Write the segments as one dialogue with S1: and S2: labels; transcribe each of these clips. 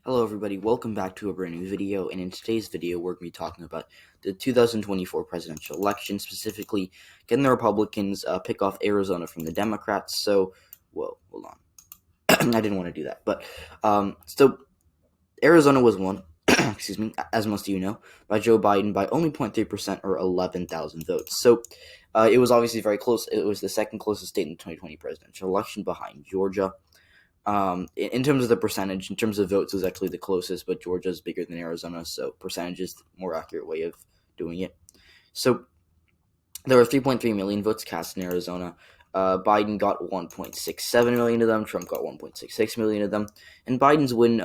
S1: Hello everybody, welcome back to a brand new video, and in today's video we're going to be talking about the 2024 presidential election, specifically can the Republicans pick off Arizona from the Democrats. So, whoa, hold on. I didn't want to do that, but so Arizona was won, excuse me, as most of you know, by Joe Biden by only 0.3% or 11,000 votes. So it was obviously very close. It was the second closest state in the 2020 presidential election behind Georgia. In terms of the percentage, in terms of votes, it was actually the closest, but Georgia is bigger than Arizona, so percentage is the more accurate way of doing it. So there were 3.3 million votes cast in Arizona. Biden got 1.67 million of them. Trump got 1.66 million of them. And Biden's win,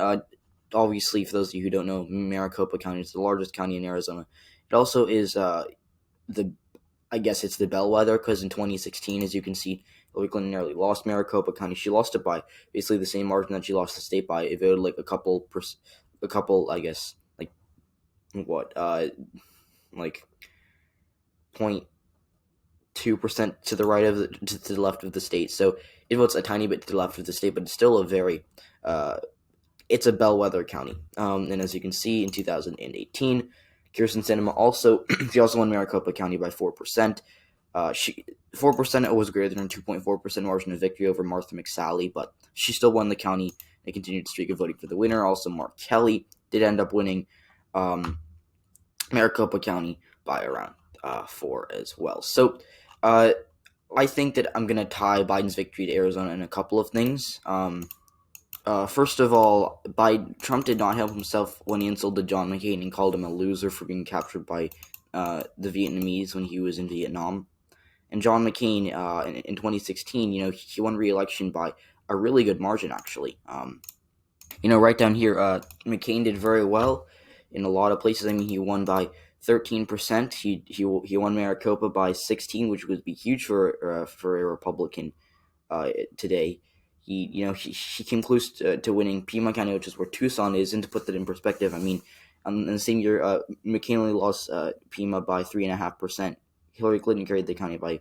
S1: obviously, for those of you who don't know, Maricopa County is the largest county in Arizona. It also is I guess it's the bellwether, because in 2016, as you can see, Hillary Clinton nearly lost Maricopa County. She lost it by basically the same margin that she lost the state by. It voted like a couple, I guess, like what, like 0.2% to the right of to the left of the state. So it votes a tiny bit to the left of the state, but it's still a very, it's a bellwether county. And as you can see, in 2018. Kirsten she also won Maricopa County by 4%. 4% was greater than her 2.4% margin of victory over Martha McSally, but she still won the county and continued the streak of voting for the winner. Also, Mark Kelly did end up winning Maricopa County by around 4 as well. So I think that I'm going to tie Biden's victory to Arizona in a couple of things. First of all, Trump did not help himself when he insulted John McCain and called him a loser for being captured by the Vietnamese when he was in Vietnam. And John McCain, in 2016, he won re-election by a really good margin, actually. Right down here, McCain did very well in a lot of places. I mean, he won by 13%. He won Maricopa by 16, which would be huge for a Republican today. He came close to winning Pima County, which is where Tucson is. And to put that in perspective, I mean, in the same year, McCain only lost Pima by 3.5%. Hillary Clinton carried the county by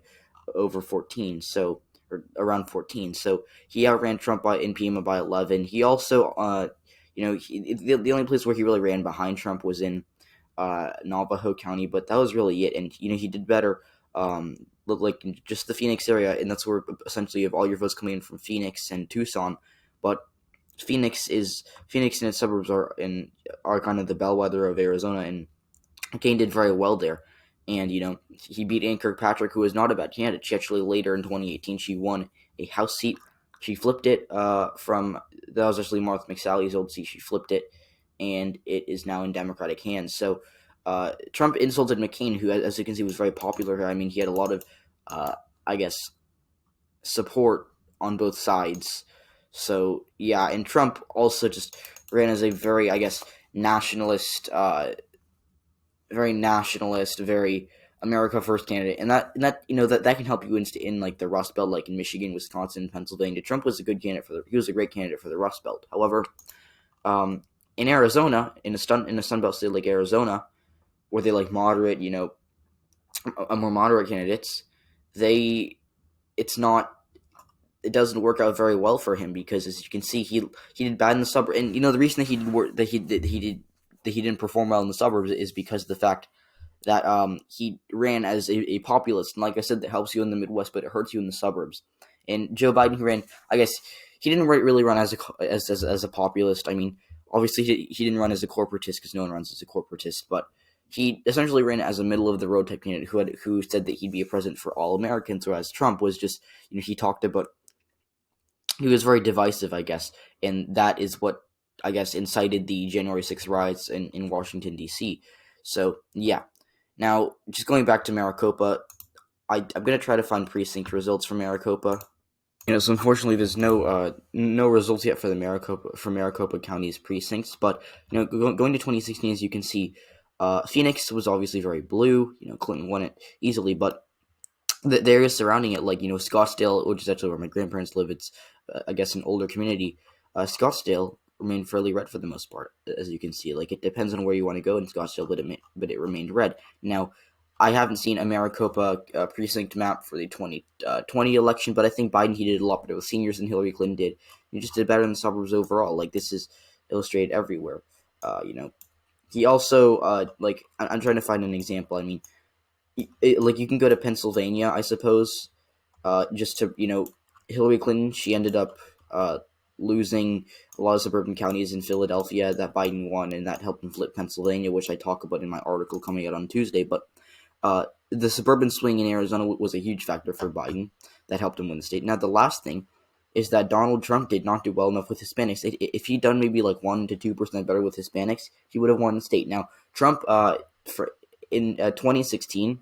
S1: over 14, or around 14. So he outran Trump in Pima by 11. He also, the only place where he really ran behind Trump was in Navajo County, but that was really it. And he did better. Look like just the Phoenix area, and that's where essentially you have all your votes coming in from Phoenix and Tucson. But Phoenix and its suburbs are kind of the bellwether of Arizona, and McCain did very well there. And he beat Ann Kirkpatrick, who was not a bad candidate. She actually later in 2018 she won a House seat. She flipped it that was actually Martha McSally's old seat. She flipped it, and it is now in Democratic hands. So Trump insulted McCain, who, as you can see, was very popular here. I mean, he had a lot of, support on both sides. So, yeah, and Trump also just ran as a very, nationalist, very America First candidate. And that can help you in like the Rust Belt, like in Michigan, Wisconsin, Pennsylvania. Trump was a good candidate he was a great candidate for the Rust Belt. However, in Arizona, in a Sun Belt state like Arizona, where they like moderate, more moderate candidates, it doesn't work out very well for him, because as you can see, he did bad in the suburbs, and the reason that he didn't perform well in the suburbs is because of the fact that he ran as a populist, and like I said, that helps you in the Midwest, but it hurts you in the suburbs. And Joe Biden, he ran, he didn't really run as a populist. I mean, obviously he didn't run as a corporatist, because no one runs as a corporatist, but he essentially ran as a middle-of-the-road type candidate who said that he'd be a president for all Americans, whereas Trump was just, he was very divisive, I guess, and that is what, incited the January 6th riots in Washington, D.C. So, yeah. Now, just going back to Maricopa, I'm going to try to find precinct results for Maricopa. So unfortunately, there's no results yet for Maricopa County's precincts, but going to 2016, as you can see, Phoenix was obviously very blue. Clinton won it easily, but the areas surrounding it, like Scottsdale, which is actually where my grandparents live, it's an older community. Scottsdale remained fairly red for the most part, as you can see. Like, it depends on where you want to go in Scottsdale, but it remained red. Now, I haven't seen a Maricopa precinct map for the 2020 election, but I think Biden, he did a lot better with seniors than Hillary Clinton did. He just did better in the suburbs overall. Like, this is illustrated everywhere. He also I'm trying to find an example. I mean, you can go to Pennsylvania, I suppose, just to Hillary Clinton. She ended up losing a lot of suburban counties in Philadelphia that Biden won, and that helped him flip Pennsylvania, which I talk about in my article coming out on Tuesday. But the suburban swing in Arizona was a huge factor for Biden that helped him win the state. Now, the last thing is that Donald Trump did not do well enough with Hispanics. If he'd done maybe like 1 to 2% better with Hispanics, he would have won the state. Now, Trump, in 2016,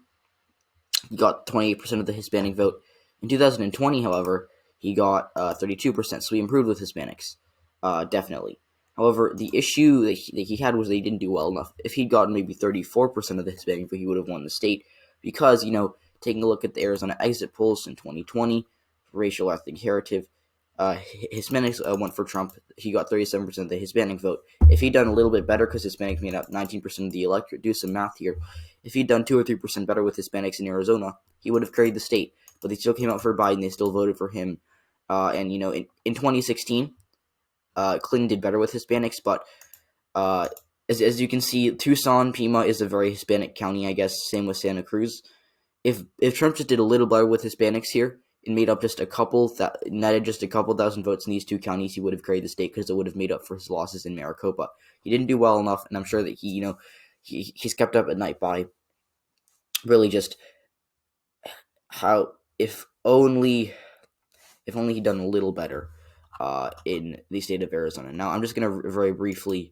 S1: he got 28% of the Hispanic vote. In 2020, however, he got 32%, so he improved with Hispanics, definitely. However, the issue that he had was that he didn't do well enough. If he'd gotten maybe 34% of the Hispanic vote, he would have won the state. Because, taking a look at the Arizona exit polls in 2020, racial ethnic heritage, Hispanics went for Trump. He got 37% of the Hispanic vote. If he'd done a little bit better, because Hispanics made up 19% of the electorate, do some math here. If he'd done 2 or 3% better with Hispanics in Arizona, he would have carried the state. But they still came out for Biden. They still voted for him. In 2016, Clinton did better with Hispanics. But as you can see, Tucson, Pima is a very Hispanic county, I guess. Same with Santa Cruz. If Trump just did a little better with Hispanics here, and made up just netted just a couple thousand votes in these 2 counties, he would have carried the state because it would have made up for his losses in Maricopa. He didn't do well enough, and I'm sure that he's kept up at night by really just how if only he'd done a little better in the state of Arizona. Now I'm just gonna very briefly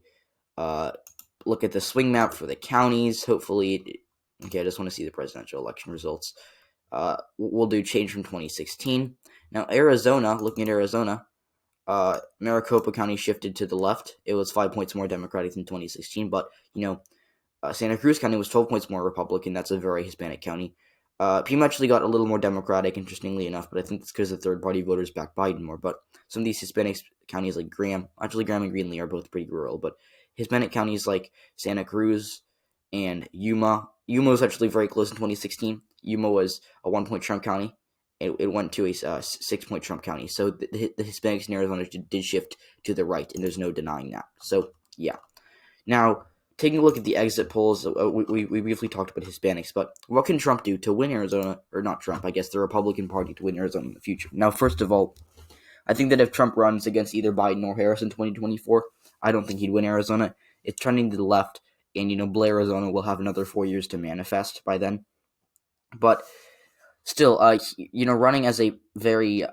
S1: look at the swing map for the counties. Hopefully, okay, I just want to see the presidential election results. We'll do change from 2016. Now, looking at Arizona, Maricopa County shifted to the left. It was 5 points more Democratic than 2016, but, Santa Cruz County was 12 points more Republican. That's a very Hispanic county. Pima actually got a little more Democratic, interestingly enough, but I think it's because the third-party voters backed Biden more. But some of these Hispanic counties like Graham and Greenlee are both pretty rural, but Hispanic counties like Santa Cruz and Yuma was actually very close in 2016. Yuma was a 1-point Trump county. It went to a 6-point Trump county. So the Hispanics in Arizona did shift to the right, and there's no denying that. So, yeah. Now, taking a look at the exit polls, we briefly talked about Hispanics, but what can Trump do to win Arizona? Or not Trump, I guess the Republican Party to win Arizona in the future. Now, first of all, I think that if Trump runs against either Biden or Harris in 2024, I don't think he'd win Arizona. It's trending to the left, and, Blair, Arizona will have another 4 years to manifest by then. But still, running as a very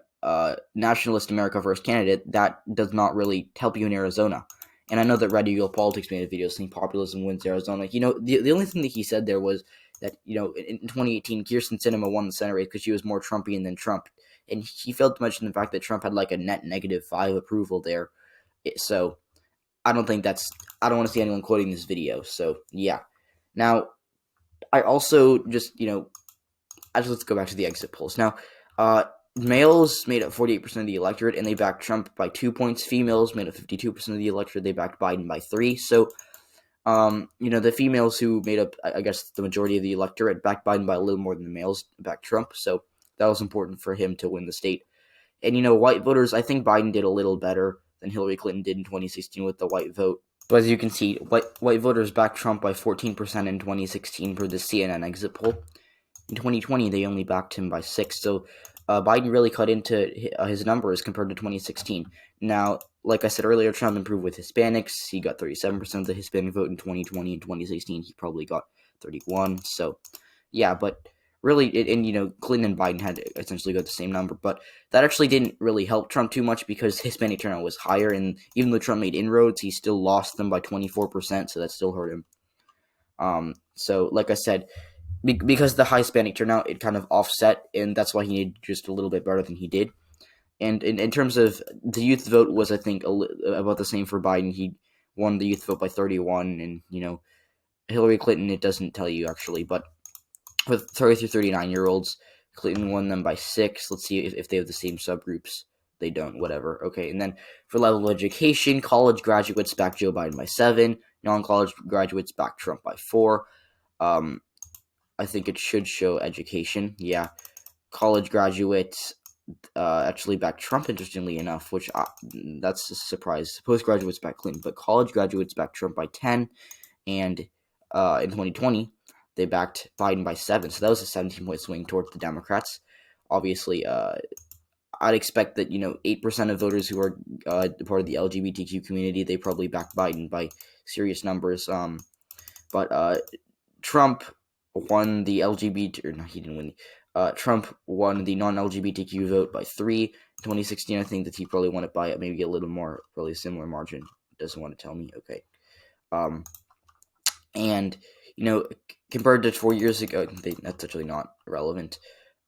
S1: nationalist America First candidate, that does not really help you in Arizona. And I know that Radical Politics made a video saying populism wins Arizona. The only thing that he said there was that, in 2018, Kirsten Sinema won the Senate race because she was more Trumpian than Trump. And he failed to mention the fact that Trump had like a net -5 approval there. So I don't want to see anyone quoting this video. So, yeah. Now, I also just, let's go back to the exit polls. Now, males made up 48% of the electorate, and they backed Trump by 2 points. Females made up 52% of the electorate. They backed Biden by 3. So, the females who made up, I guess, the majority of the electorate backed Biden by a little more than the males backed Trump. So that was important for him to win the state. And, white voters, I think Biden did a little better than Hillary Clinton did in 2016 with the white vote. But as you can see, white voters backed Trump by 14% in 2016 per the CNN exit poll. In 2020, they only backed him by 6. So Biden really cut into his numbers compared to 2016. Now, like I said earlier, Trump improved with Hispanics. He got 37% of the Hispanic vote in 2020. In 2016, he probably got 31. So, yeah, but really, Clinton and Biden had essentially got the same number. But that actually didn't really help Trump too much because Hispanic turnout was higher. And even though Trump made inroads, he still lost them by 24%. So that still hurt him. So, like I said, because the high Hispanic turnout, it kind of offset, and that's why he needed just a little bit better than he did. And in terms of the youth vote was, I think, about the same for Biden. He won the youth vote by 31, and, Hillary Clinton, it doesn't tell you actually, but for 30 through 39-year-olds, Clinton won them by 6. Let's see if they have the same subgroups. They don't, whatever. Okay, and then for level of education, college graduates backed Joe Biden by 7. Non-college graduates backed Trump by 4. I think it should show education. Yeah. College graduates actually backed Trump, interestingly enough, which that's a surprise. Postgraduates backed Clinton, but college graduates backed Trump by 10, and in 2020, they backed Biden by 7, so that was a 17-point swing towards the Democrats. Obviously, I'd expect that 8% of voters who are part of the LGBTQ community, they probably back Biden by serious numbers. But Trump won the LGBT, or no, he didn't win. Trump won the non-LGBTQ vote by 3 in 2016. I think that he probably won it by maybe a little more, probably a similar margin. Doesn't want to tell me. Okay. And compared to 4 years ago, that's actually not relevant.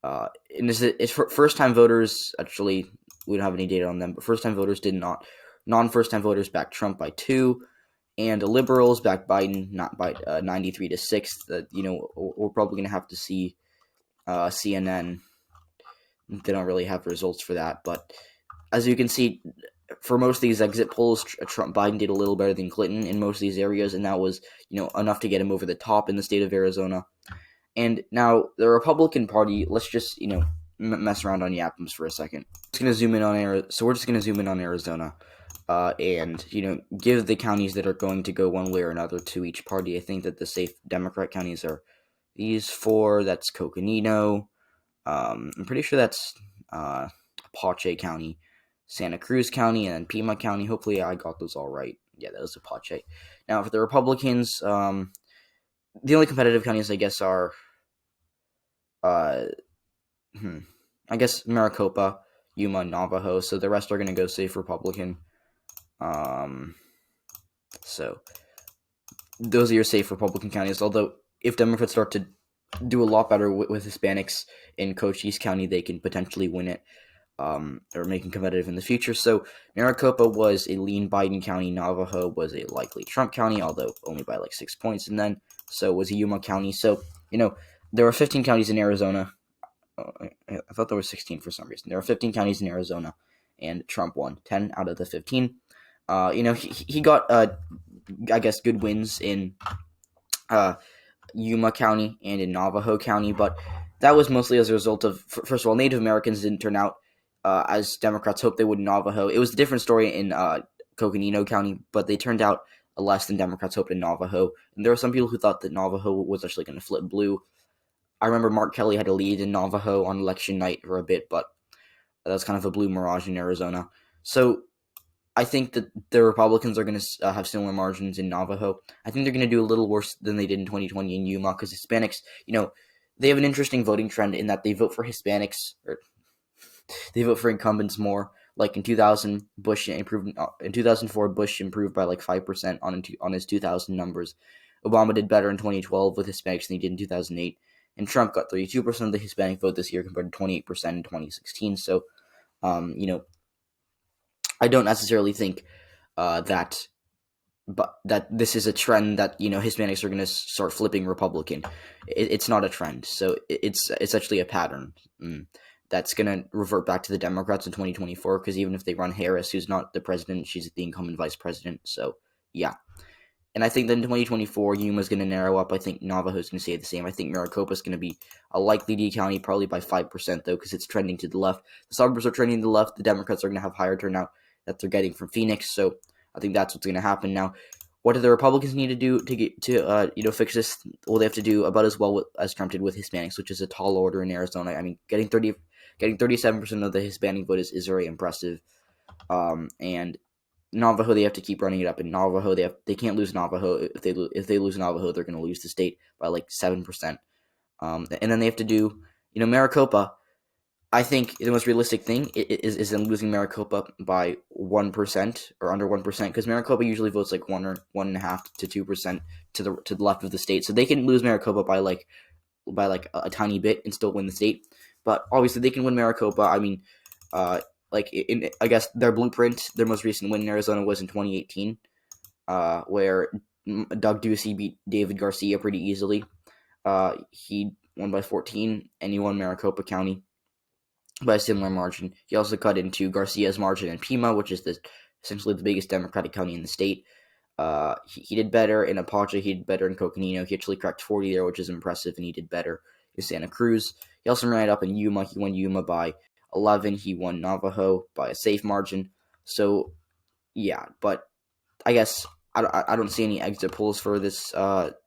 S1: And it's for first-time voters. Actually, we don't have any data on them, but first-time voters did not. Non-first-time voters backed Trump by 2, and liberals backed Biden not by 93 to 6. We're probably gonna have to see CNN. They don't really have results for that, but as you can see, for most of these exit polls, Biden did a little better than Clinton in most of these areas, and that was enough to get him over the top in the state of Arizona. And now the Republican Party, let's just mess around on Yapums for a second. We're just gonna zoom in on Arizona, and give the counties that are going to go one way or another to each party. I think that the safe Democrat counties are these 4. That's Coconino. I'm pretty sure that's Apache County, Santa Cruz County, and then Pima County. Hopefully I got those all right. Yeah, that was Apache. Now for the Republicans, the only competitive counties I guess are I guess Maricopa, Yuma, and Navajo. So the rest are going to go safe Republican. So those are your safe Republican counties. Although if Democrats start to do a lot better with Hispanics in Cochise County, they can potentially win it, or make it competitive in the future. So Maricopa was a lean Biden county. Navajo was a likely Trump county, although only by like 6 points. And then so was Yuma County. So there were 15 counties in Arizona. I thought there were 16 for some reason. There are 15 counties in Arizona, and Trump won 10 out of the 15. He got I guess good wins in Yuma County and in Navajo County, but that was mostly as a result of, first of all, Native Americans didn't turn out as Democrats hoped they would in Navajo. It was a different story in Coconino County, but they turned out less than Democrats hoped in Navajo. And there were some people who thought that Navajo was actually going to flip blue. I remember Mark Kelly had a lead in Navajo on election night for a bit, but that was kind of a blue mirage in Arizona. So I think that the Republicans are going to have similar margins in Navajo. I think they're going to do a little worse than they did in 2020 in Yuma, because Hispanics, they have an interesting voting trend in that they vote for Hispanics, or they vote for incumbents more. Like in 2000, Bush improved. In 2004, Bush improved by like 5% on his 2000 numbers. Obama did better in 2012 with Hispanics than he did in 2008, and Trump got 32% of the Hispanic vote this year compared to 28% in 2016. So, I don't necessarily think that this is a trend that Hispanics are going to start flipping Republican. It's not a trend, so it's actually a pattern that's going to revert back to the Democrats in 2024. Because even if they run Harris, who's not the president, she's the incumbent vice president. So yeah, and I think that in 2024, Yuma's going to narrow up. I think Navajo's going to stay the same. I think Maricopa's going to be a likely D county, probably by 5% though, because it's trending to the left. The suburbs are trending to the left. The Democrats are going to have higher turnout that they're getting from Phoenix. So I think that's what's going to happen. Now, what do the Republicans need to do to get to fix this? Well, they have to do about as well as Trump did with Hispanics, which is a tall order in Arizona. I mean, getting 37% of the Hispanic vote is very impressive. And Navajo, they have to keep running it up. In Navajo, they can't lose Navajo. If they lose Navajo, they're going to lose the state by like 7%. And then they have to do Maricopa. I think the most realistic thing is them losing Maricopa by 1% or under 1%, because Maricopa usually votes like 1 or 1.5 to 2% to the left of the state, so they can lose Maricopa by like a tiny bit and still win the state. But obviously they can win Maricopa. I mean, I guess their blueprint, their most recent win in Arizona was in 2018, where Doug Ducey beat David Garcia pretty easily. He won by 14, and he won Maricopa County by a similar margin. He also cut into Garcia's margin in Pima, which is essentially the biggest Democratic county in the state. He did better in Apache. He did better in Coconino. He actually cracked 40 there, which is impressive, and he did better in Santa Cruz. He also ran it up in Yuma. He won Yuma by 2011, he won Navajo by a safe margin. So, yeah, but I guess I don't see any exit polls for this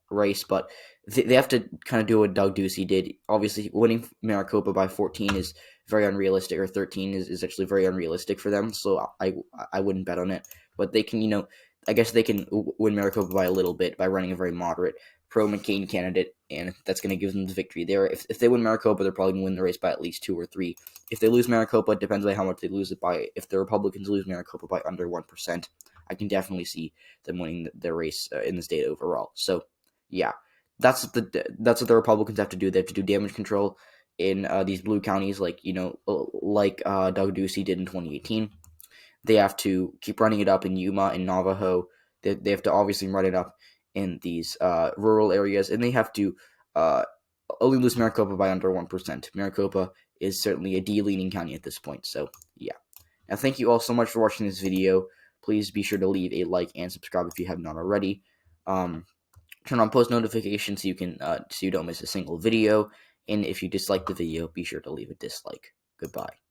S1: race, but they have to kind of do what Doug Ducey did. Obviously, winning Maricopa by 14 is very unrealistic, or 13 is actually very unrealistic for them, so I wouldn't bet on it. But they can, I guess they can win Maricopa by a little bit by running a very moderate pro-McCain candidate, and that's going to give them the victory there. If they win Maricopa, they're probably going to win the race by at least 2 or 3. If they lose Maricopa, it depends on how much they lose it by. If the Republicans lose Maricopa by under 1%, I can definitely see them winning their race in the state overall. So, yeah, that's what the Republicans have to do. They have to do damage control in these blue counties, like Doug Ducey did in 2018. They have to keep running it up in Yuma and Navajo. They have to obviously run it up in these rural areas, and they have to only lose Maricopa by under 1%. Maricopa is certainly a D-leaning county at this point. So, yeah. Now, thank you all so much for watching this video. Please be sure to leave a like and subscribe if you have not already. Turn on post notifications so you don't miss a single video. And if you dislike the video, be sure to leave a dislike. Goodbye.